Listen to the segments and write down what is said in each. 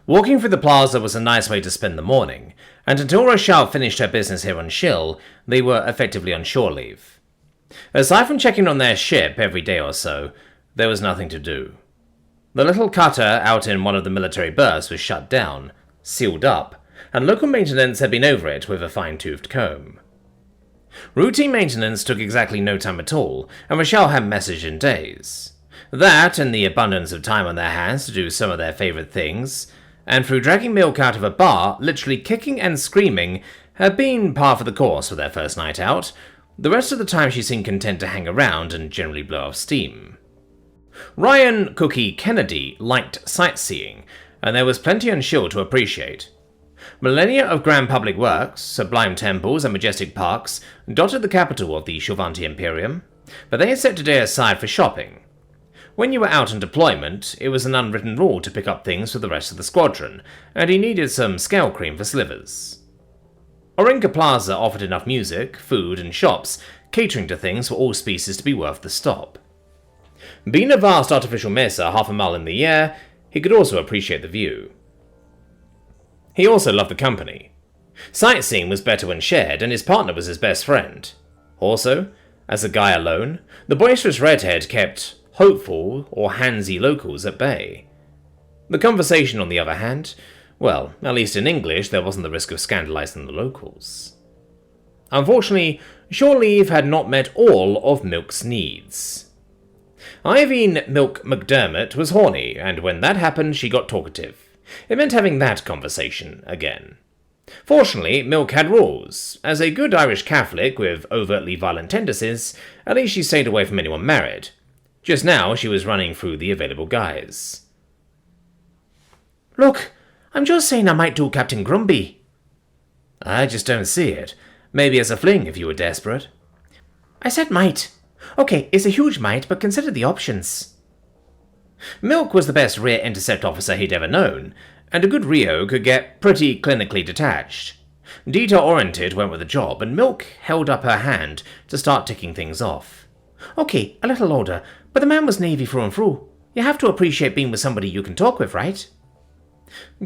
Walking through the plaza was a nice way to spend the morning, and until Roshal finished her business here on Shill, they were effectively on shore leave. Aside from checking on their ship every day or so, there was nothing to do. The little cutter out in one of the military berths was shut down, sealed up, and local maintenance had been over it with a fine-toothed comb. Routine maintenance took exactly no time at all, and Roshal hadn't messaged in days. That, and the abundance of time on their hands to do some of their favourite things, and through dragging Milk out of a bar, literally kicking and screaming, had been par for the course for their first night out. The rest of the time she seemed content to hang around and generally blow off steam. Ryan Cookie Kennedy liked sightseeing, and there was plenty on Shill to appreciate. Millennia of grand public works, sublime temples and majestic parks dotted the capital of the Shilvanti Imperium, but they had set today aside for shopping. When you were out on deployment, it was an unwritten rule to pick up things for the rest of the squadron, and he needed some scale cream for slivers. Orinka Plaza offered enough music, food, and shops, catering to things for all species to be worth the stop. Being a vast artificial mesa half a mile in the air, he could also appreciate the view. He also loved the company. Sightseeing was better when shared, and his partner was his best friend. Also, as a guy alone, the boisterous redhead kept hopeful or handsy locals at bay. The conversation, on the other hand, well, at least in English, there wasn't the risk of scandalizing the locals. Unfortunately, shore leave had not met all of Milk's needs. Irene Milk McDermott was horny, and when that happened, she got talkative. It meant having that conversation again. Fortunately, Milk had rules. As a good Irish Catholic with overtly violent tendencies, at least she stayed away from anyone married. Just now, she was running through the available guys. Look, I'm just saying I might do Captain Grumpy. I just don't see it. Maybe as a fling if you were desperate. I said might. Okay, it's a huge might, but consider the options. Milk was the best rear intercept officer he'd ever known, and a good Rio could get pretty clinically detached. Detail-oriented went with the job, and Milk held up her hand to start ticking things off. Okay, a little older, but the man was Navy through and through. You have to appreciate being with somebody you can talk with, right?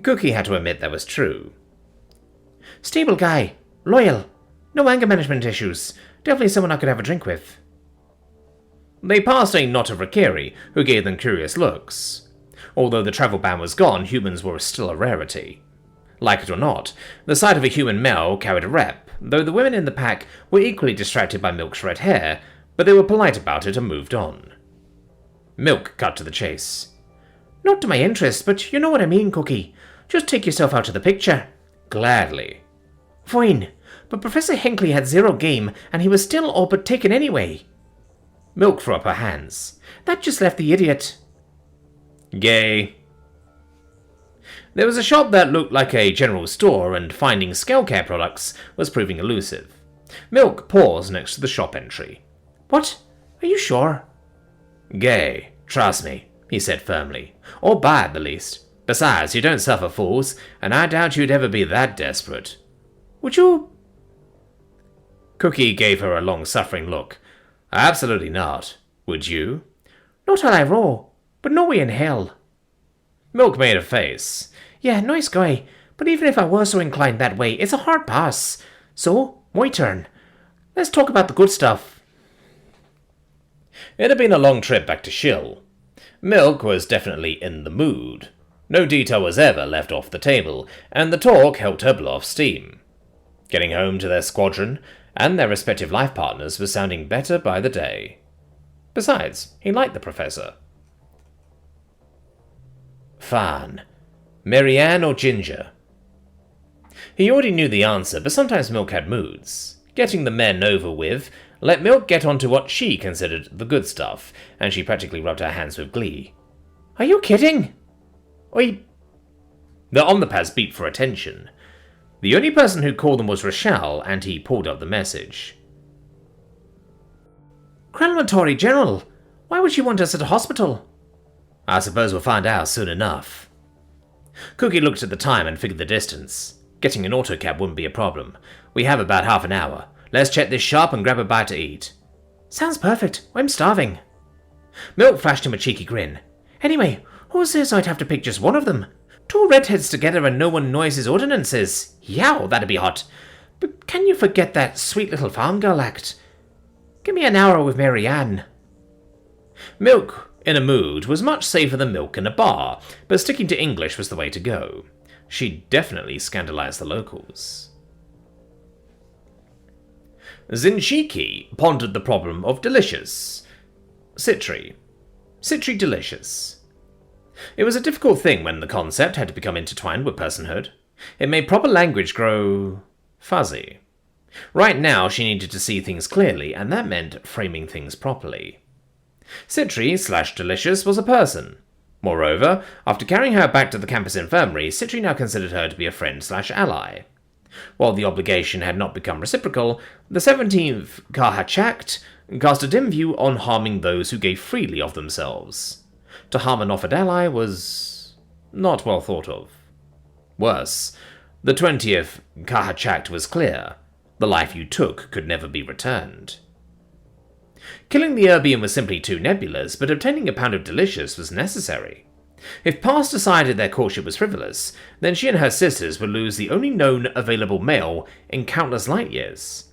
Cookie had to admit that was true. Stable guy. Loyal. No anger management issues. Definitely someone I could have a drink with. They passed a knot of Rakiri, who gave them curious looks. Although the travel ban was gone, humans were still a rarity. Like it or not, the sight of a human male carried a rep, though the women in the pack were equally distracted by Milk's red hair, but they were polite about it and moved on. Milk cut to the chase. Not to my interest, but you know what I mean, Cookie. Just take yourself out of the picture. Gladly. Fine, but Professor Hinckley had zero game, and he was still all but taken anyway. Milk threw up her hands. That just left the idiot. Gay. There was a shop that looked like a general store, and finding scale care products was proving elusive. Milk paused next to the shop entry. What? Are you sure? Gay. Trust me, he said firmly. Or buy at the least. Besides, you don't suffer fools, and I doubt you'd ever be that desperate. Would you? Cookie gave her a long-suffering look. Absolutely not. Would you? Not while I roll, but no way in hell. Milk made a face. Yeah, nice guy, but even if I was so inclined that way, it's a hard pass. So, my turn. Let's talk about the good stuff. It had been a long trip back to Shill. Milk was definitely in the mood. No detail was ever left off the table, and the talk helped her blow off steam. Getting home to their squadron and their respective life partners was sounding better by the day. Besides, he liked the professor. Fine. Marianne or Ginger? He already knew the answer, but sometimes Milk had moods. Getting the men over with let Milk get onto what she considered the good stuff, and she practically rubbed her hands with glee. Are you kidding? The omnipads beeped for attention. The only person who called them was Roshal, and he pulled up the message. Crematory General, why would she want us at a hospital? I suppose we'll find out soon enough. Cookie looked at the time and figured the distance. Getting an autocab wouldn't be a problem. We have about half an hour. Let's check this shop and grab a bite to eat. Sounds perfect. I'm starving. Milk flashed him a cheeky grin. Anyway, who says I'd have to pick just one of them? 2 redheads together and no one noises ordinances. Yow, that'd be hot. But can you forget that sweet little farm girl act? Give me an hour with Mary Ann. Milk in a mood was much safer than milk in a bar, but sticking to English was the way to go. She definitely scandalized the locals. Zinchiki pondered the problem of delicious. Citri delicious. It was a difficult thing when the concept had to become intertwined with personhood. It made proper language grow fuzzy. Right now, she needed to see things clearly, and that meant framing things properly. Citri/delicious was a person. Moreover, after carrying her back to the campus infirmary, Citri now considered her to be a friend/ally. While the obligation had not become reciprocal, the 17th Kahachakt cast a dim view on harming those who gave freely of themselves. To harm an offered ally was not well thought of. Worse, the 20th Kahachakt was clear. The life you took could never be returned. Killing the Urbian was simply too nebulous, but obtaining a pound of delicious was necessary. If Pass decided their courtship was frivolous, then she and her sisters would lose the only known available male in countless light years.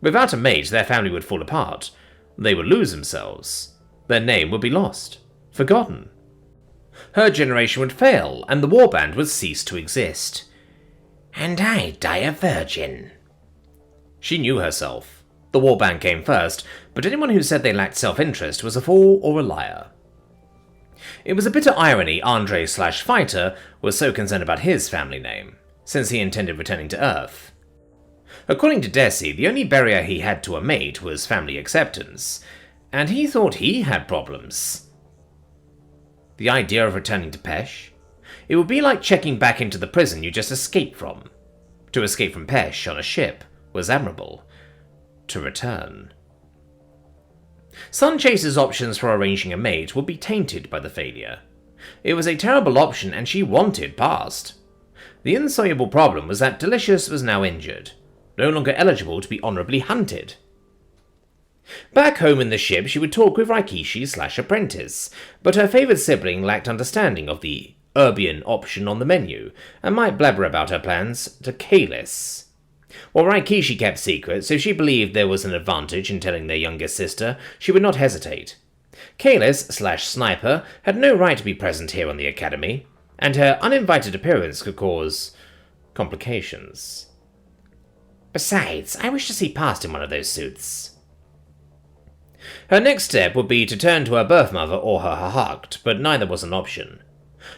Without a mate, their family would fall apart. They would lose themselves. Their name would be lost, forgotten. Her generation would fail, and the warband would cease to exist. And I'd die a virgin. She knew herself. The warband came first, but anyone who said they lacked self-interest was a fool or a liar. It was a bitter irony Andre/Fighter was so concerned about his family name, since he intended returning to Earth. According to Desi, the only barrier he had to a mate was family acceptance, and he thought he had problems. The idea of returning to Pesh? It would be like checking back into the prison you just escaped from. To escape from Pesh on a ship was admirable. To return. Sunchase's options for arranging a mate would be tainted by the failure. It was a terrible option, and she wanted past. The insoluble problem was that Delicious was now injured, no longer eligible to be honorably hunted. Back home in the ship, she would talk with Raikishi/apprentice, but her favored sibling lacked understanding of the Urbian option on the menu, and might blabber about her plans to Kalis. While Raikishi kept secret, so she believed there was an advantage in telling their youngest sister, she would not hesitate. Kalis/Sniper had no right to be present here on the Academy, and her uninvited appearance could cause complications. Besides, I wish to see past in one of those suits. Her next step would be to turn to her birth mother or her hahakt, but neither was an option.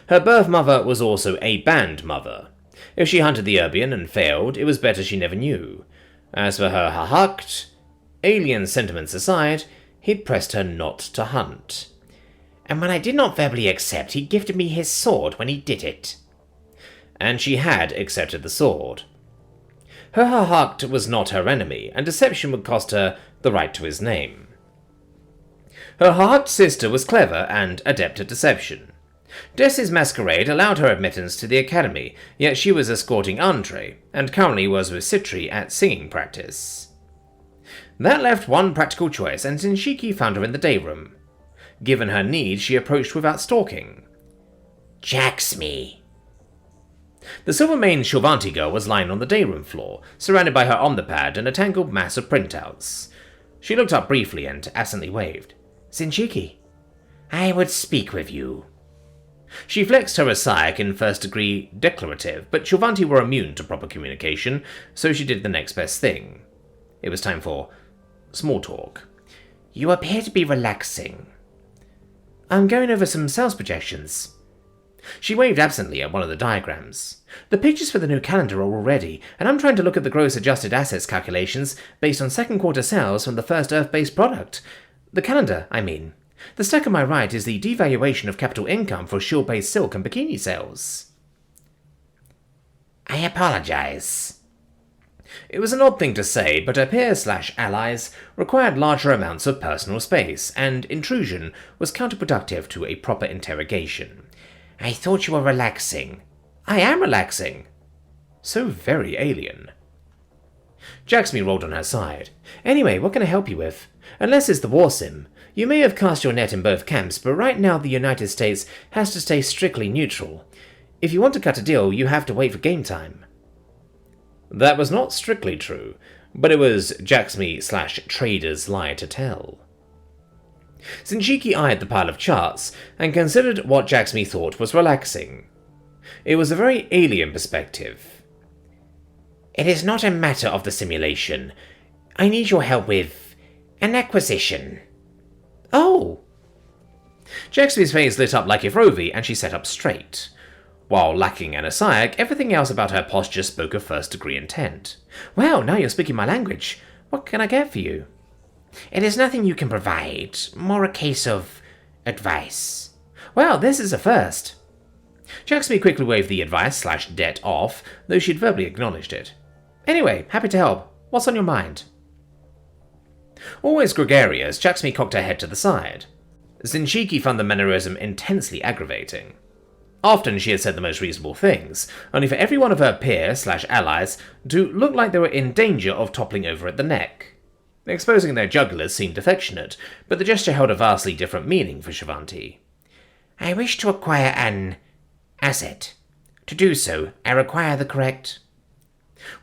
Her birth mother was also a band mother. If she hunted the Urbian and failed, it was better she never knew. As for her hahakt, alien sentiments aside, he'd pressed her not to hunt. And when I did not verbally accept, he gifted me his sword when he did it. And she had accepted the sword. Her hahakt was not her enemy, and deception would cost her the right to his name. Her hahakt sister was clever and adept at deception. Desi's masquerade allowed her admittance to the academy, yet she was escorting Andre, and currently was with Citri at singing practice. That left one practical choice, and Zinchiki found her in the day room. Given her need, she approached without stalking. Jax-me. The silver-maned Shilvanti girl was lying on the day room floor, surrounded by her omnipad and a tangled mass of printouts. She looked up briefly and absently waved. Zinchiki, I would speak with you. She flexed her Asaic in first-degree declarative, but Shilvanti were immune to proper communication, so she did the next best thing. It was time for small talk. You appear to be relaxing. I'm going over some sales projections. She waved absently at one of the diagrams. The pictures for the new calendar are all ready, and I'm trying to look at the gross adjusted assets calculations based on second quarter sales from the first Earth-based product. The calendar, I mean. The stack on my right is the devaluation of capital income for shield-based silk and bikini sales. I apologize. It was an odd thing to say, but her peers/allies required larger amounts of personal space, and intrusion was counterproductive to a proper interrogation. I thought you were relaxing. I am relaxing. So very alien. Jaxme rolled on her side. Anyway, what can I help you with? Unless it's the war sim. You may have cast your net in both camps, but right now the United States has to stay strictly neutral. If you want to cut a deal, you have to wait for game time. That was not strictly true, but it was Jacksme/trader's lie to tell. Zinchiki eyed the pile of charts and considered what Jacksme thought was relaxing. It was a very alien perspective. It is not a matter of the simulation. I need your help with an acquisition. Oh! Jacksme's face lit up like if Rovey, and she sat up straight. While lacking anesthetic, everything else about her posture spoke of first-degree intent. Wow, now you're speaking my language. What can I get for you? It is nothing you can provide, more a case of advice. Well, this is a first. Jacksme quickly waved the advice/debt off, though she'd verbally acknowledged it. Anyway, happy to help. What's on your mind? Always gregarious, Jacksme cocked her head to the side. Zinchiki found the mannerism intensely aggravating. Often she had said the most reasonable things, only for every one of her peer/allies to look like they were in danger of toppling over at the neck. Exposing their jugglers seemed affectionate, but the gesture held a vastly different meaning for Shivanti. I wish to acquire an asset. To do so, I require the correct...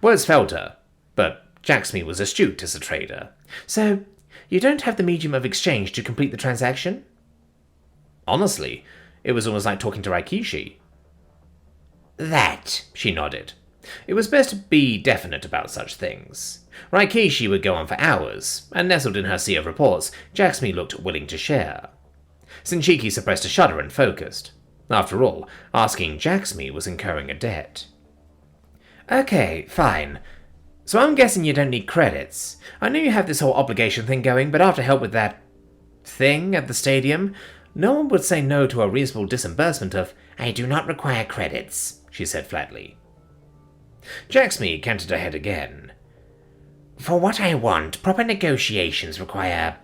Words failed her, but Jacksme was astute as a trader. So, you don't have the medium of exchange to complete the transaction? Honestly, it was almost like talking to Raikishi. That, she nodded. It was best to be definite about such things. Raikishi would go on for hours, and nestled in her sea of reports, Jacksme looked willing to share. Zinchiki suppressed a shudder and focused. After all, asking Jacksme was incurring a debt. Okay, fine. So I'm guessing you don't need credits. I know you have this whole obligation thing going, but after help with that... thing at the stadium, no one would say no to a reasonable disbursement of... I do not require credits, she said flatly. Jacksme canted her head again. For what I want, proper negotiations require...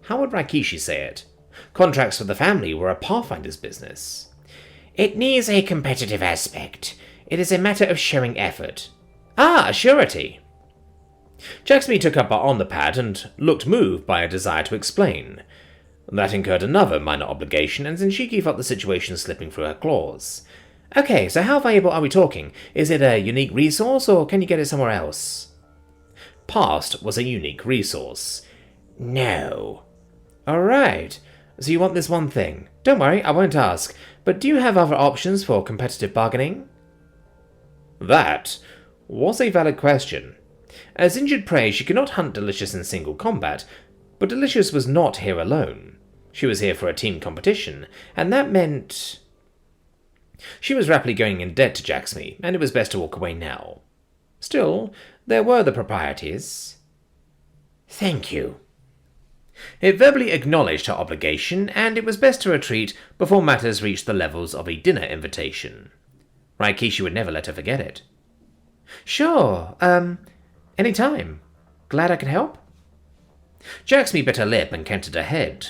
How would Raikishi say it? Contracts for the family were a Pathfinder's business. It needs a competitive aspect. It is a matter of showing effort. Ah, surety. Jacksme took up her on the pad and looked moved by a desire to explain. That incurred another minor obligation, and Zinchiki felt the situation slipping through her claws. Okay, so how valuable are we talking? Is it a unique resource, or can you get it somewhere else? Past was a unique resource. No. Alright, so you want this one thing. Don't worry, I won't ask, but do you have other options for competitive bargaining? That was a valid question. As injured prey, she could not hunt Delicious in single combat, but Delicious was not here alone. She was here for a team competition, and that meant... She was rapidly going in debt to Jacksme, and it was best to walk away now. Still, there were the proprieties. Thank you. It verbally acknowledged her obligation, and it was best to retreat before matters reached the levels of a dinner invitation. Raikishi would never let her forget it. Sure, any time. Glad I could help? Jacksme bit her lip and canted her head.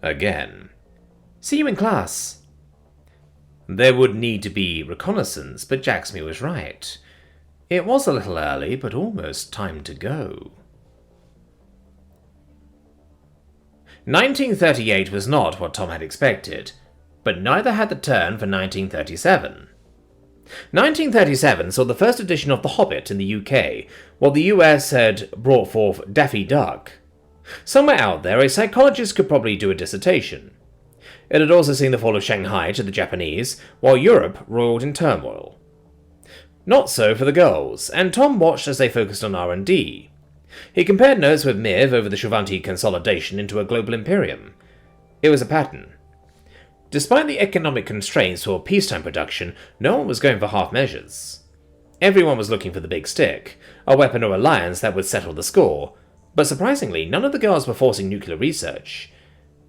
Again. See you in class. There would need to be reconnaissance, but Jacksme was right. It was a little early, but almost time to go. 1938 was not what Tom had expected, but neither had the turn for 1937. 1937 saw the first edition of The Hobbit in the UK, while the US had brought forth Daffy Duck. Somewhere out there, a psychologist could probably do a dissertation. It had also seen the fall of Shanghai to the Japanese, while Europe roiled in turmoil. Not so for the girls, and Tom watched as they focused on R&D. He compared notes with Miv over the Shivanti consolidation into a global imperium. It was a pattern. Despite the economic constraints for peacetime production, no one was going for half measures. Everyone was looking for the big stick, a weapon or alliance that would settle the score, but surprisingly, none of the girls were forcing nuclear research.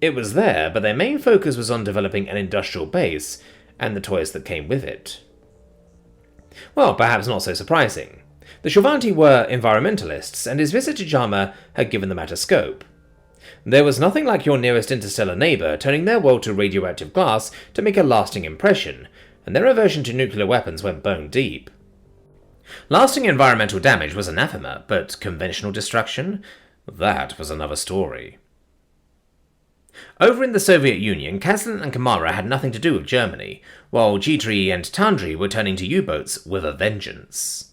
It was there, but their main focus was on developing an industrial base, and the toys that came with it. Well, perhaps not so surprising. The Shivanti were environmentalists, and his visit to Jama had given the matter scope. There was nothing like your nearest interstellar neighbour turning their world to radioactive glass to make a lasting impression, and their aversion to nuclear weapons went bone deep. Lasting environmental damage was anathema, but conventional destruction? That was another story. Over in the Soviet Union, Kazan and Kamara had nothing to do with Germany, while Gitri and Tandri were turning to U-boats with a vengeance.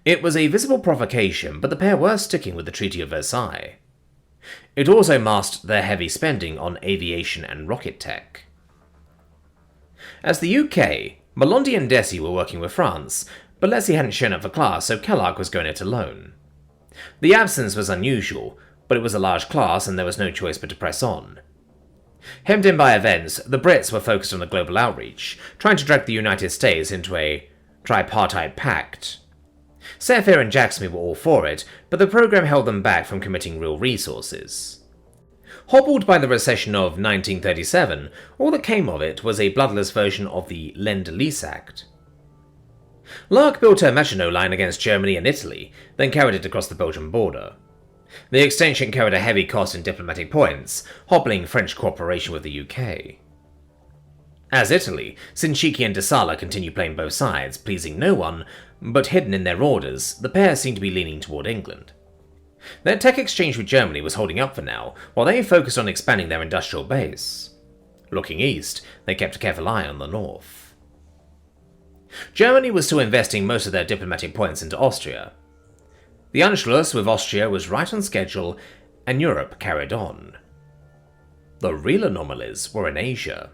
It was a visible provocation, but the pair were sticking with the Treaty of Versailles. It also masked their heavy spending on aviation and rocket tech. As the UK, Malondi and Desi were working with France, but Leslie hadn't shown up for class, so Kellogg was going it alone. The absence was unusual, but it was a large class and there was no choice but to press on. Hemmed in by events, the Brits were focused on a global outreach, trying to drag the United States into a tripartite pact. Saphir and Jacksmy were all for it, but the program held them back from committing real resources. Hobbled by the recession of 1937, all that came of it was a bloodless version of the Lend-Lease Act. Lark built her Maginot Line against Germany and Italy, then carried it across the Belgian border. The extension carried a heavy cost in diplomatic points, hobbling French cooperation with the UK. As Italy, Sinchiki and Desala continued playing both sides, pleasing no one, but hidden in their orders, the pair seemed to be leaning toward England. Their tech exchange with Germany was holding up for now, while they focused on expanding their industrial base. Looking east, they kept a careful eye on the north. Germany was still investing most of their diplomatic points into Austria. The Anschluss with Austria was right on schedule, and Europe carried on. The real anomalies were in Asia.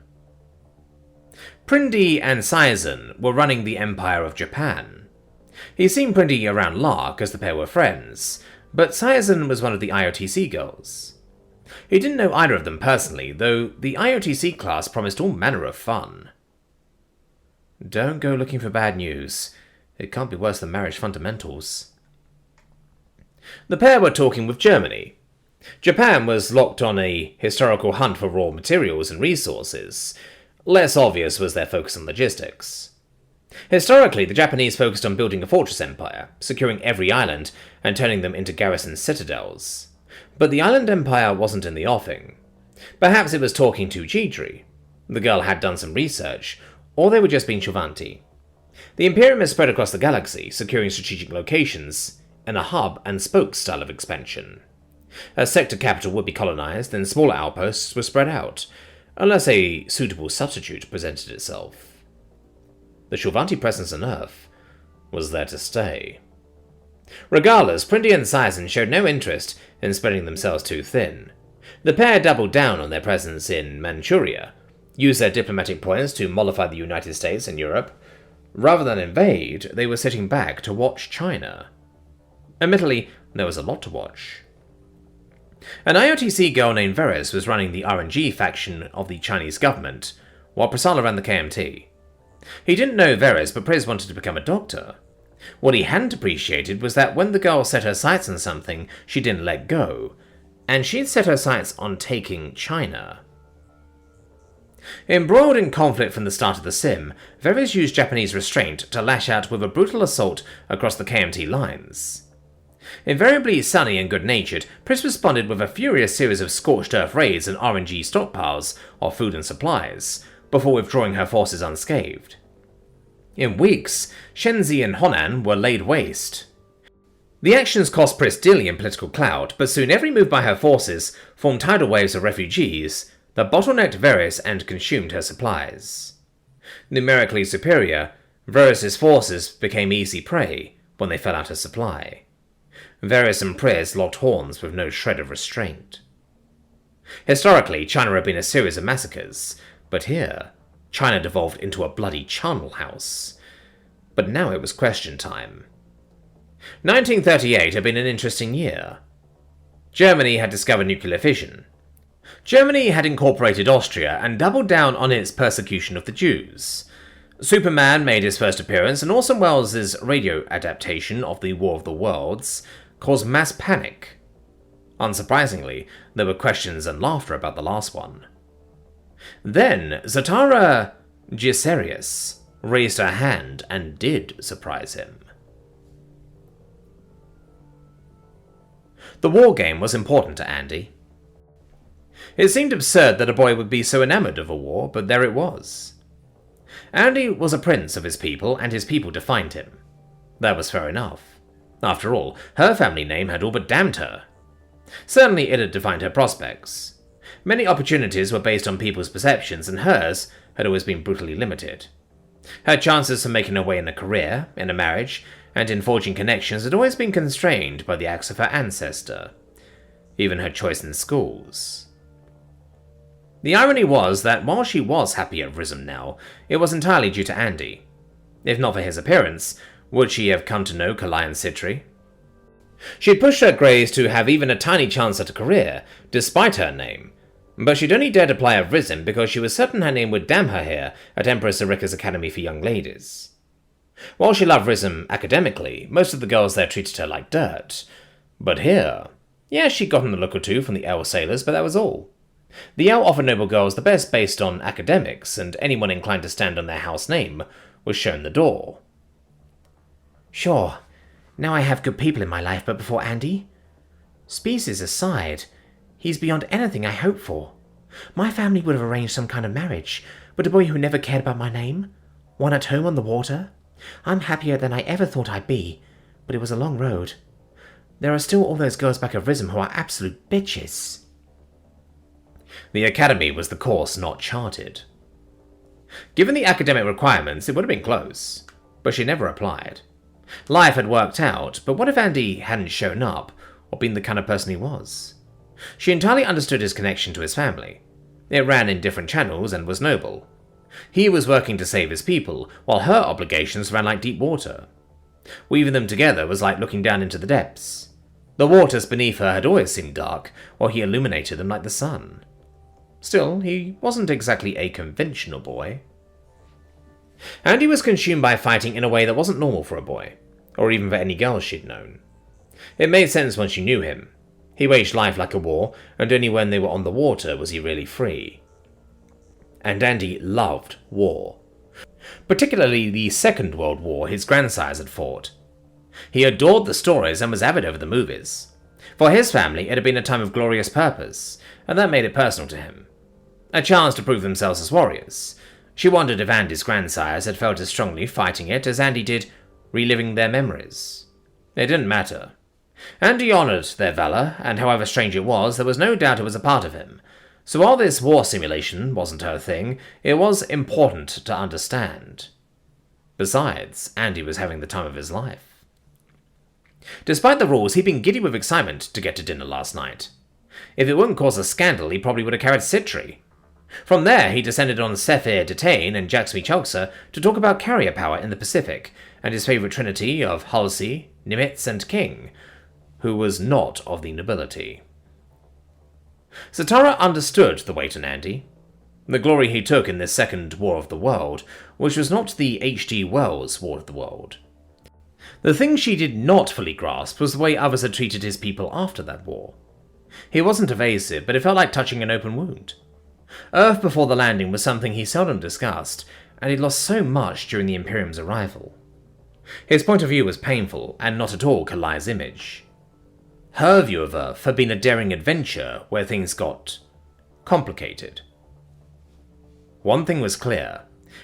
Prindi and Saizan were running the Empire of Japan. He seen Prindi around Lark as the pair were friends, but Saizan was one of the IOTC girls. He didn't know either of them personally, though the IOTC class promised all manner of fun. Don't go looking for bad news. It can't be worse than marriage fundamentals. The pair were talking with Germany. Japan was locked on a historical hunt for raw materials and resources. Less obvious was their focus on logistics. Historically, the Japanese focused on building a fortress empire, securing every island and turning them into garrison citadels. But the island empire wasn't in the offing. Perhaps it was talking to Gidri. The girl had done some research, or they were just being Chuvanti. The Imperium is spread across the galaxy, securing strategic locations, in a hub-and-spoke style of expansion. A sector capital would be colonized, and smaller outposts were spread out, unless a suitable substitute presented itself. The Chuvanti presence on Earth was there to stay. Regardless, Prindi and Saizan showed no interest in spreading themselves too thin. The pair doubled down on their presence in Manchuria, used their diplomatic points to mollify the United States and Europe. Rather than invade, they were sitting back to watch China. Admittedly, there was a lot to watch. An IOTC girl named Veris was running the RNG faction of the Chinese government, while Prasala ran the KMT. He didn't know Veris, but Priz wanted to become a doctor. What he hadn't appreciated was that when the girl set her sights on something, she didn't let go, and she'd set her sights on taking China. Embroiled in conflict from the start of the sim, Veris used Japanese restraint to lash out with a brutal assault across the KMT lines. Invariably sunny and good-natured, Priz responded with a furious series of scorched earth raids and RNG stockpiles of food and supplies, before withdrawing her forces unscathed. In weeks, Shenzi and Honan were laid waste. The actions cost Priz dearly in political clout, but soon every move by her forces formed tidal waves of refugees that bottlenecked Veris and consumed her supplies. Numerically superior, Veris' forces became easy prey when they fell out of supply. Veris and Priz locked horns with no shred of restraint. Historically, China had been a series of massacres, but here, China devolved into a bloody charnel house. But now it was question time. 1938 had been an interesting year. Germany had discovered nuclear fission. Germany had incorporated Austria and doubled down on its persecution of the Jews. Superman made his first appearance, and Orson Welles' radio adaptation of The War of the Worlds caused mass panic. Unsurprisingly, there were questions and laughter about the last one. Then, Zatara Giserius raised her hand and did surprise him. The war game was important to Andy. It seemed absurd that a boy would be so enamored of a war, but there it was. Andy was a prince of his people, and his people defined him. That was fair enough. After all, her family name had all but damned her. Certainly it had defined her prospects. Many opportunities were based on people's perceptions, and hers had always been brutally limited. Her chances of making her way in a career, in a marriage, and in forging connections had always been constrained by the acts of her ancestor, even her choice in schools. The irony was that while she was happy at Rhythm now, it was entirely due to Andy. If not for his appearance, would she have come to know Kalayan Sitri? She had pushed her grades to have even a tiny chance at a career, despite her name, but she'd only dared apply at Rhythm because she was certain her name would damn her here at Empress Erika's Academy for Young Ladies. While she loved Rhythm academically, most of the girls there treated her like dirt. But here, yeah, she'd gotten a look or two from the Elle sailors, but that was all. The Elle offered noble girls the best based on academics, and anyone inclined to stand on their house name was shown the door. Sure, now I have good people in my life, but before Andy? Species aside, he's beyond anything I hoped for. My family would have arranged some kind of marriage, but a boy who never cared about my name? One at home on the water? I'm happier than I ever thought I'd be, but it was a long road. There are still all those girls back at Rhythm who are absolute bitches. The academy was the course not charted. Given the academic requirements, it would have been close, but she never applied. Life had worked out, but what if Andy hadn't shown up, or been the kind of person he was? She entirely understood his connection to his family. It ran in different channels and was noble. He was working to save his people, while her obligations ran like deep water. Weaving them together was like looking down into the depths. The waters beneath her had always seemed dark, while he illuminated them like the sun. Still, he wasn't exactly a conventional boy. Andy was consumed by fighting in a way that wasn't normal for a boy, or even for any girl she'd known. It made sense when she knew him. He waged life like a war, and only when they were on the water was he really free. And Andy loved war. Particularly the Second World War his grandsires had fought. He adored the stories and was avid over the movies. For his family, it had been a time of glorious purpose, and that made it personal to him. A chance to prove themselves as warriors. She wondered if Andy's grandsires had felt as strongly fighting it as Andy did reliving their memories. It didn't matter. Andy honoured their valour, and however strange it was, there was no doubt it was a part of him. So while this war simulation wasn't her thing, it was important to understand. Besides, Andy was having the time of his life. Despite the rules, he'd been giddy with excitement to get to dinner last night. If it wouldn't cause a scandal, he probably would have carried Sitri. From there, he descended on Sephir Detain and Jaxmi Chalksa to talk about carrier power in the Pacific, and his favourite trinity of Halsey, Nimitz, and King, who was not of the nobility. Satara understood the weight on Andy. The glory he took in this second War of the World, which was not the H.G. Wells War of the World. The thing she did not fully grasp was the way others had treated his people after that war. He wasn't evasive, but it felt like touching an open wound. Earth before the landing was something he seldom discussed, and he'd lost so much during the Imperium's arrival. His point of view was painful, and not at all Kalaya's image. Her view of Earth had been a daring adventure where things got complicated. One thing was clear.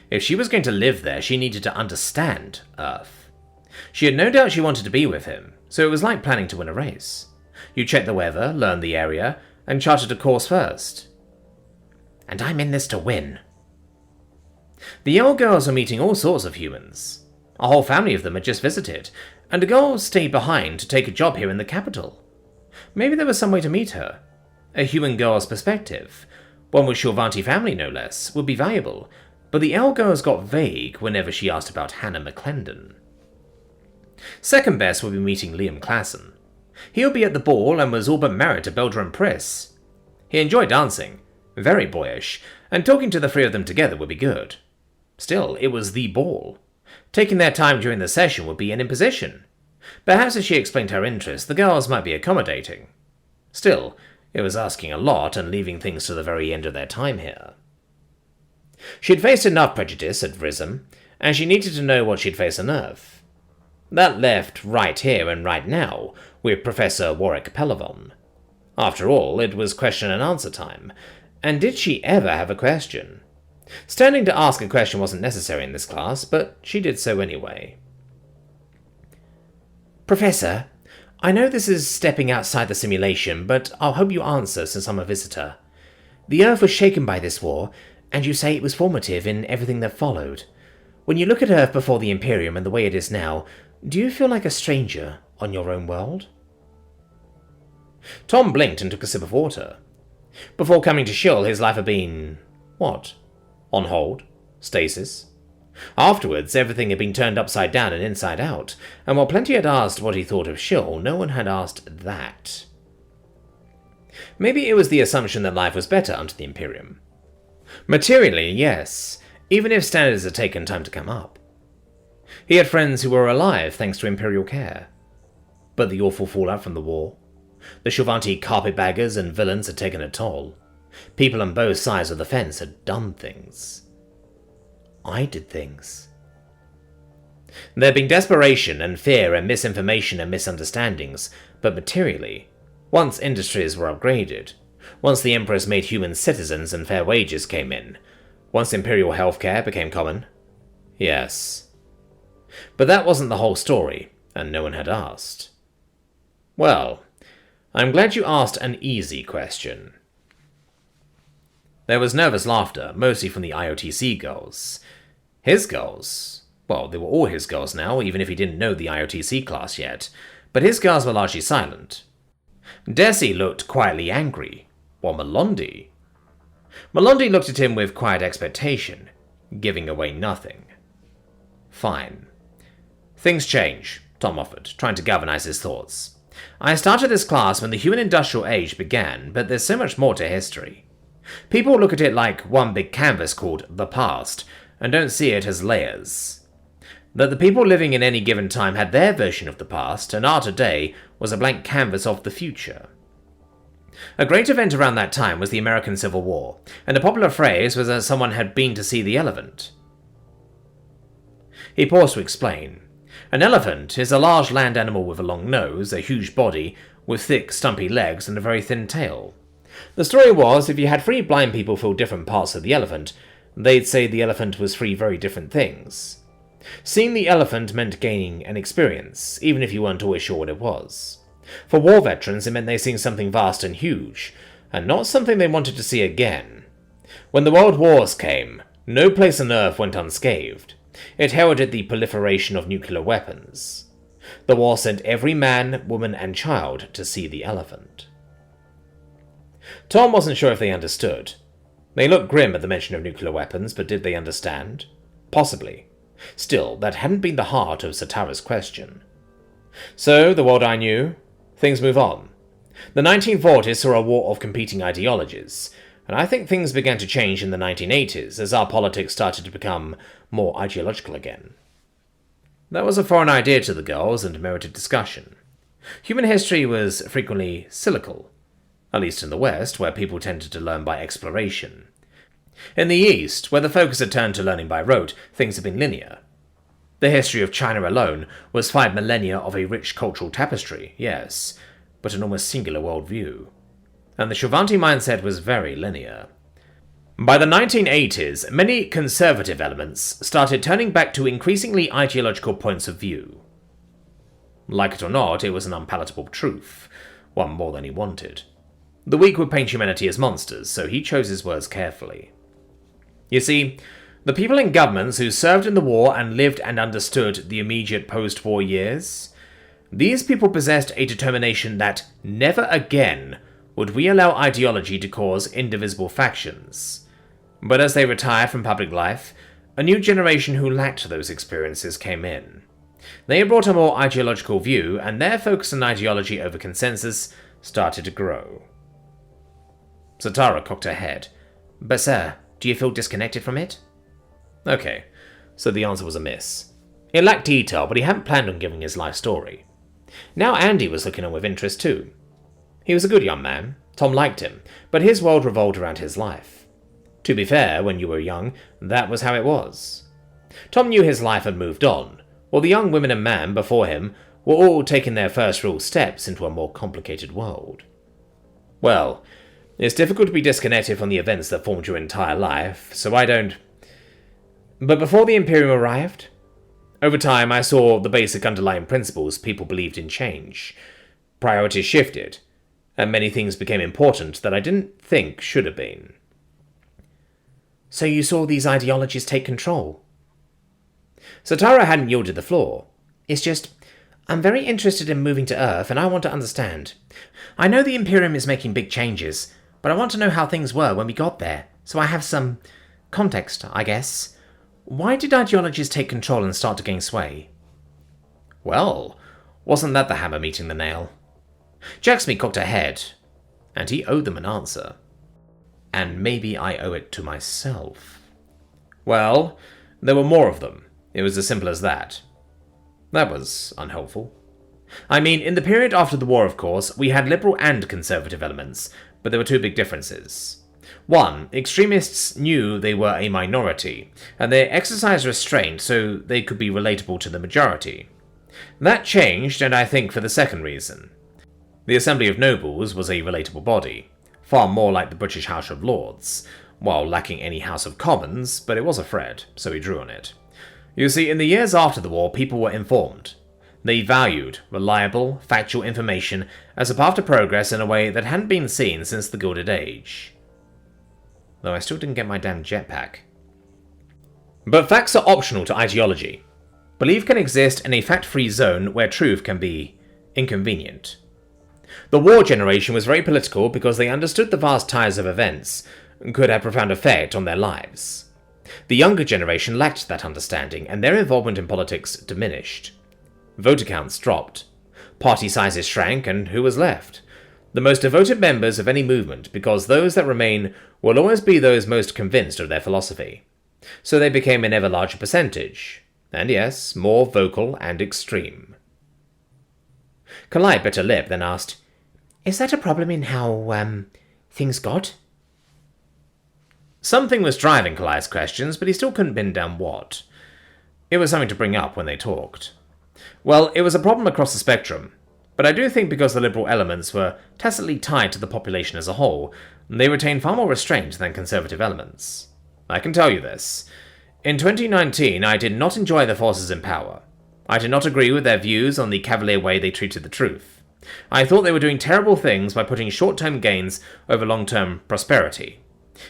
If she was going to live there, she needed to understand Earth. She had no doubt she wanted to be with him, so it was like planning to win a race. You checked the weather, learned the area, and charted a course first. And I'm in this to win. The Yale girls were meeting all sorts of humans. A whole family of them had just visited, and a girl stayed behind to take a job here in the capital. Maybe there was some way to meet her. A human girl's perspective, one with Shulvanti family no less, would be valuable, but the Yale girls got vague whenever she asked about Hannah McClendon. Second best would be meeting Liam Klassen. He would be at the ball and was all but married to Beldra and Priss. He enjoyed dancing, very boyish, and talking to the three of them together would be good. Still, it was the ball. Taking their time during the session would be an imposition. Perhaps if she explained her interest, the girls might be accommodating. Still, it was asking a lot and leaving things to the very end of their time here. She'd faced enough prejudice at Rhythm, and she needed to know what she'd face on Earth. That left right here and right now with Professor Warwick Pelavon. After all, it was question and answer time, and did she ever have a question? Standing to ask a question wasn't necessary in this class, but she did so anyway. Professor, I know this is stepping outside the simulation, but I'll hope you answer since I'm a visitor. The Earth was shaken by this war, and you say it was formative in everything that followed. When you look at Earth before the Imperium and the way it is now, do you feel like a stranger on your own world? Tom blinked and took a sip of water. Before coming to Shill, his life had been... what? On hold? Stasis? Afterwards, everything had been turned upside down and inside out, and while plenty had asked what he thought of Shill, no one had asked that. Maybe it was the assumption that life was better under the Imperium. Materially, yes, even if standards had taken time to come up. He had friends who were alive thanks to Imperial care. But the awful fallout from the war, the Shovanti carpetbaggers and villains had taken a toll. People on both sides of the fence had done things. I did things. There had been desperation and fear and misinformation and misunderstandings, but materially, once industries were upgraded, once the Empress made humans citizens and fair wages came in, once imperial healthcare became common, yes. But that wasn't the whole story, and no one had asked. Well, I'm glad you asked an easy question. There was nervous laughter, mostly from the IOTC girls. His girls? Well, they were all his girls now, even if he didn't know the IOTC class yet, but his girls were largely silent. Desi looked quietly angry, while Melondi looked at him with quiet expectation, giving away nothing. Fine. Things change, Tom offered, trying to galvanize his thoughts. I started this class when the human industrial age began, but there's so much more to history. People look at it like one big canvas called the past, and don't see it as layers. That the people living in any given time had their version of the past, and our today was a blank canvas of the future. A great event around that time was the American Civil War, and a popular phrase was that someone had been to see the elephant. He paused to explain. An elephant is a large land animal with a long nose, a huge body, with thick, stumpy legs, and a very thin tail. The story was, if you had three blind people feel different parts of the elephant, they'd say the elephant was three very different things. Seeing the elephant meant gaining an experience, even if you weren't always sure what it was. For war veterans, it meant they seen something vast and huge, and not something they wanted to see again. When the World Wars came, no place on Earth went unscathed. It heralded the proliferation of nuclear weapons. The war sent every man, woman, and child to see the elephant. Tom wasn't sure if they understood. They looked grim at the mention of nuclear weapons, but did they understand? Possibly. Still, that hadn't been the heart of Satara's question. So, the world I knew, things move on. The 1940s saw a war of competing ideologies, and I think things began to change in the 1980s as our politics started to become more ideological again. That was a foreign idea to the girls and merited discussion. Human history was frequently cyclical, at least in the West, where people tended to learn by exploration. In the East, where the focus had turned to learning by rote, things had been linear. The history of China alone was 5 millennia of a rich cultural tapestry, yes, but an almost singular worldview. And the Shovanti mindset was very linear. By the 1980s, many conservative elements started turning back to increasingly ideological points of view. Like it or not, it was an unpalatable truth, one more than he wanted. The weak would paint humanity as monsters, so he chose his words carefully. You see, the people in governments who served in the war and lived and understood the immediate post-war years, these people possessed a determination that never again would we allow ideology to cause indivisible factions. But as they retired from public life, a new generation who lacked those experiences came in. They brought a more ideological view, and their focus on ideology over consensus started to grow. Satara cocked her head. But sir, do you feel disconnected from it? Okay, so the answer was a miss. It lacked detail, but he hadn't planned on giving his life story. Now Andy was looking on with interest too. He was a good young man. Tom liked him, but his world revolved around his life. To be fair, when you were young, that was how it was. Tom knew his life had moved on, while the young women and man before him were all taking their first real steps into a more complicated world. Well, it's difficult to be disconnected from the events that formed your entire life, so I don't... But before the Imperium arrived, over time I saw the basic underlying principles people believed in change. Priorities shifted, and many things became important that I didn't think should have been. So you saw these ideologies take control? Satara hadn't yielded the floor. It's just, I'm very interested in moving to Earth, and I want to understand. I know the Imperium is making big changes, but I want to know how things were when we got there, so I have some context, I guess. Why did ideologies take control and start to gain sway? Well, wasn't that the hammer meeting the nail? Jacksmith cocked her head, and he owed them an answer. And maybe I owe it to myself. Well, there were more of them. It was as simple as that. That was unhelpful. I mean, in the period after the war, of course, we had liberal and conservative elements, but there were two big differences. One, extremists knew they were a minority, and they exercised restraint so they could be relatable to the majority. That changed, and I think for the second reason. The Assembly of Nobles was a relatable body, far more like the British House of Lords, while lacking any House of Commons, but it was a thread, so he drew on it. You see, in the years after the war, people were informed. They valued reliable, factual information as a path to progress in a way that hadn't been seen since the Gilded Age. Though I still didn't get my damn jetpack. But facts are optional to ideology. Belief can exist in a fact-free zone where truth can be inconvenient. The war generation was very political because they understood the vast ties of events could have profound effect on their lives. The younger generation lacked that understanding, and their involvement in politics diminished. Voter counts dropped. Party sizes shrank, and who was left? The most devoted members of any movement, because those that remain will always be those most convinced of their philosophy. So they became an ever larger percentage, and yes, more vocal and extreme. Kalai bit her lip, then asked, "Is that a problem in how, things got?" Something was driving Kalai's questions, but he still couldn't pin down what. It was something to bring up when they talked. Well, it was a problem across the spectrum, but I do think because the liberal elements were tacitly tied to the population as a whole, they retained far more restraint than conservative elements. I can tell you this. In 2019, I did not enjoy the forces in power. I did not agree with their views on the cavalier way they treated the truth. I thought they were doing terrible things by putting short-term gains over long-term prosperity.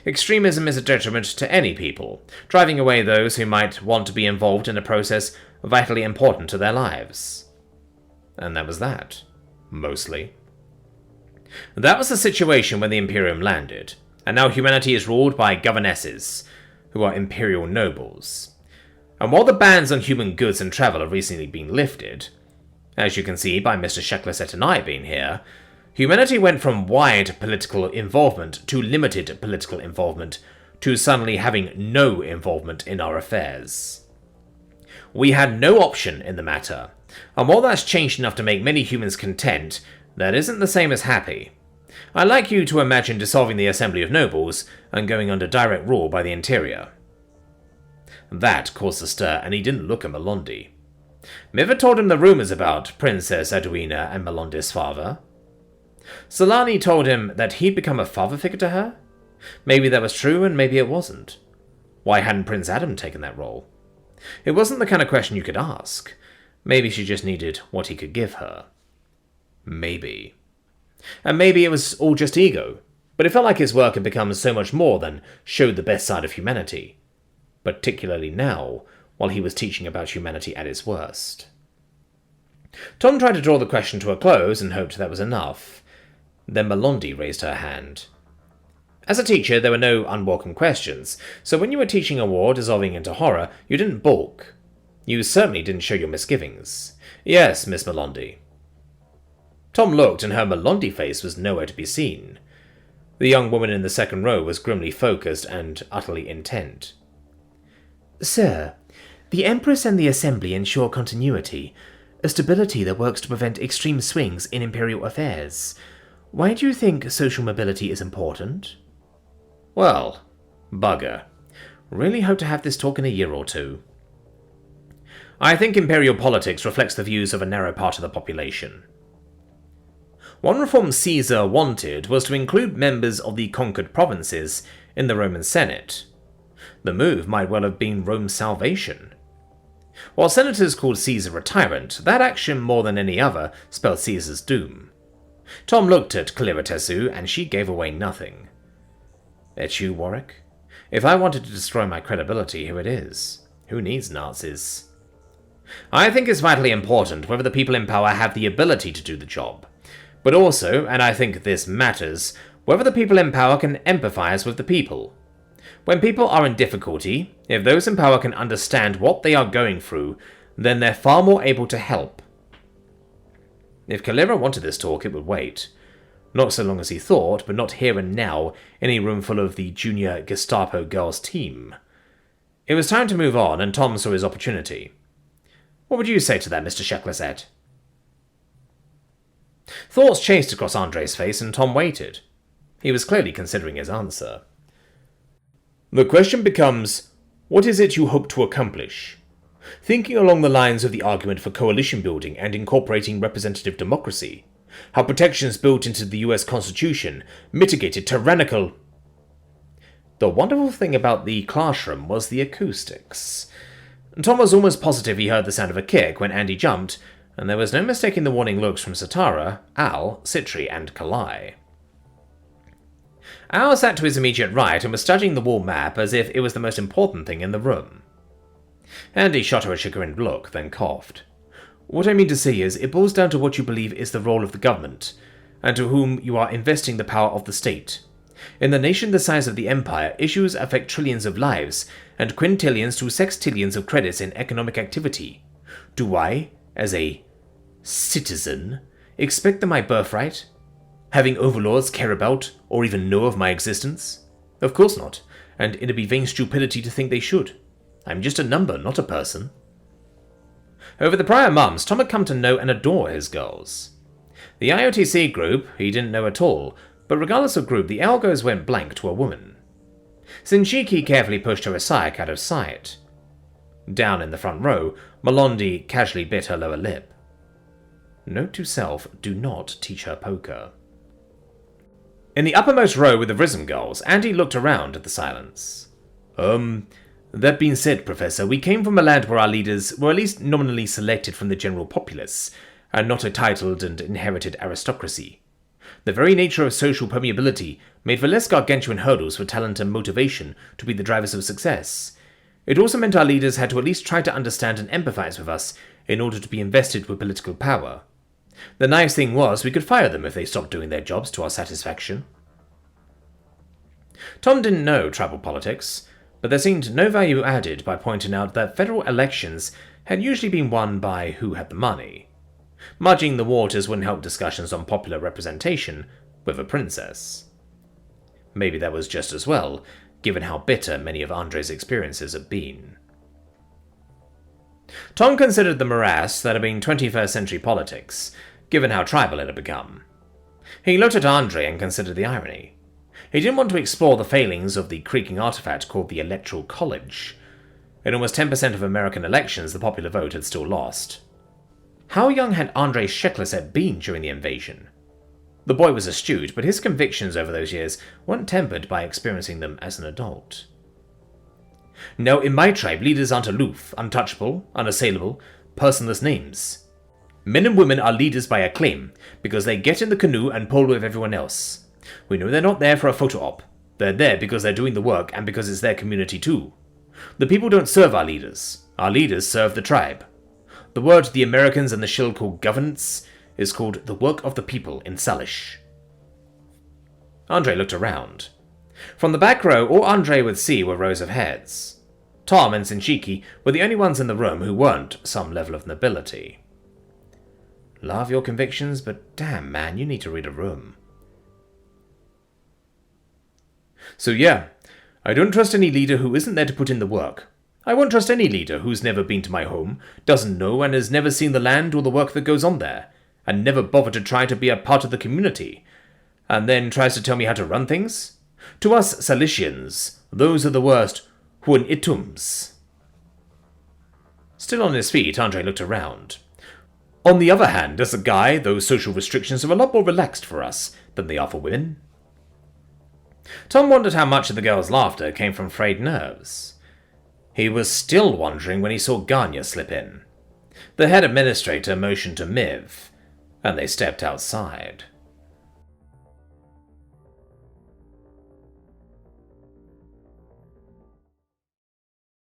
Extremism is a detriment to any people, driving away those who might want to be involved in a process vitally important to their lives. And that was that. Mostly. That was the situation when the Imperium landed, and now humanity is ruled by governesses, who are imperial nobles. And while the bans on human goods and travel have recently been lifted, as you can see by Mr. Shekleset and I being here, humanity went from wide political involvement to limited political involvement to suddenly having no involvement in our affairs. We had no option in the matter, and while that's changed enough to make many humans content, that isn't the same as happy. I'd like you to imagine dissolving the Assembly of Nobles and going under direct rule by the Interior. That caused a stir, and he didn't look at Melondi. Miva told him the rumours about Princess Edwina and Melondi's father. Solani told him that he'd become a father figure to her. Maybe that was true, and maybe it wasn't. Why hadn't Prince Adam taken that role? It wasn't the kind of question you could ask. Maybe she just needed what he could give her. Maybe. And maybe it was all just ego, but it felt like his work had become so much more than showed the best side of humanity, particularly now, while he was teaching about humanity at its worst. Tom tried to draw the question to a close and hoped that was enough. Then Melondi raised her hand. As a teacher, there were no unwelcome questions, so when you were teaching a war dissolving into horror, you didn't balk. You certainly didn't show your misgivings. Yes, Miss Melondi. Tom looked, and her Melondi face was nowhere to be seen. The young woman in the second row was grimly focused and utterly intent. "Sir, the Empress and the Assembly ensure continuity, a stability that works to prevent extreme swings in imperial affairs. Why do you think social mobility is important?" Well, bugger. Really hope to have this talk in a year or two. I think imperial politics reflects the views of a narrow part of the population. One reform Caesar wanted was to include members of the conquered provinces in the Roman Senate. The move might well have been Rome's salvation. While senators called Caesar a tyrant, that action more than any other spelled Caesar's doom. Tom looked at Kaliratesu, and she gave away nothing. It's you, Warwick? If I wanted to destroy my credibility, here it is. Who needs Nazis? I think it's vitally important whether the people in power have the ability to do the job. But also, and I think this matters, whether the people in power can empathize with the people. When people are in difficulty, if those in power can understand what they are going through, then they're far more able to help. If Kalira wanted this talk, it would wait. Not so long as he thought, but not here and now, in a room full of the junior Gestapo girls' team. It was time to move on, and Tom saw his opportunity. What would you say to that, Mr. Sheklisette? Thoughts chased across Andre's face, and Tom waited. He was clearly considering his answer. The question becomes, what is it you hope to accomplish? Thinking along the lines of the argument for coalition building and incorporating representative democracy, how protections built into the US Constitution mitigated tyrannical... The wonderful thing about the classroom was the acoustics. Tom was almost positive he heard the sound of a kick when Andy jumped, and there was no mistaking the warning looks from Satara, Al, Citri, and Kalai. Al sat to his immediate right and was studying the wall map as if it was the most important thing in the room. Andy shot her a chagrined look, then coughed. What I mean to say is, it boils down to what you believe is the role of the government, and to whom you are investing the power of the state. In the nation the size of the empire, issues affect trillions of lives, and quintillions to sextillions of credits in economic activity. Do I, as a citizen, expect that my birthright, having overlords care about or even know of my existence? Of course not, and it'd be vain stupidity to think they should. I'm just a number, not a person. Over the prior months, Tom had come to know and adore his girls. The IOTC group he didn't know at all, but regardless of group, the algos went blank to a woman. Sinchiki carefully pushed her aside out of sight. Down in the front row, Malondi casually bit her lower lip. Note to self, do not teach her poker. In the uppermost row with the Risen girls, Andy looked around at the silence. That being said, Professor, we came from a land where our leaders were at least nominally selected from the general populace, and not a titled and inherited aristocracy. The very nature of social permeability made for less gargantuan hurdles for talent and motivation to be the drivers of success. It also meant our leaders had to at least try to understand and empathize with us in order to be invested with political power. The nice thing was we could fire them if they stopped doing their jobs to our satisfaction. Tom didn't know tribal politics, but there seemed no value added by pointing out that federal elections had usually been won by who had the money. Mudging the waters wouldn't help discussions on popular representation with a princess. Maybe that was just as well, given how bitter many of Andre's experiences had been. Tom considered the morass that had been 21st century politics, given how tribal it had become. He looked at Andre and considered the irony. He didn't want to explore the failings of the creaking artifact called the Electoral College. In almost 10% of American elections, the popular vote had still lost. How young had Andre Sheklisette been during the invasion? The boy was astute, but his convictions over those years weren't tempered by experiencing them as an adult. No, in my tribe, leaders aren't aloof, untouchable, unassailable, personless names. Men and women are leaders by acclaim, because they get in the canoe and pull with everyone else. We know they're not there for a photo op. They're there because they're doing the work and because it's their community too. The people don't serve our leaders. Our leaders serve the tribe. The word the Americans and the Shill call governance is called the work of the people in Salish. Andre looked around. From the back row, all Andre would see were rows of heads. Tom and Sinchiki were the only ones in the room who weren't some level of nobility. Love your convictions, but damn man, you need to read a room. So yeah, I don't trust any leader who isn't there to put in the work. I won't trust any leader who's never been to my home, doesn't know and has never seen the land or the work that goes on there, and never bothered to try to be a part of the community, and then tries to tell me how to run things. To us Salicians, those are the worst Huan-Itums. Still on his feet, Andre looked around. On the other hand, as a guy, those social restrictions are a lot more relaxed for us than they are for women. Tom wondered how much of the girl's laughter came from frayed nerves. He was still wondering when he saw Ganya slip in. The head administrator motioned to Miv, and they stepped outside.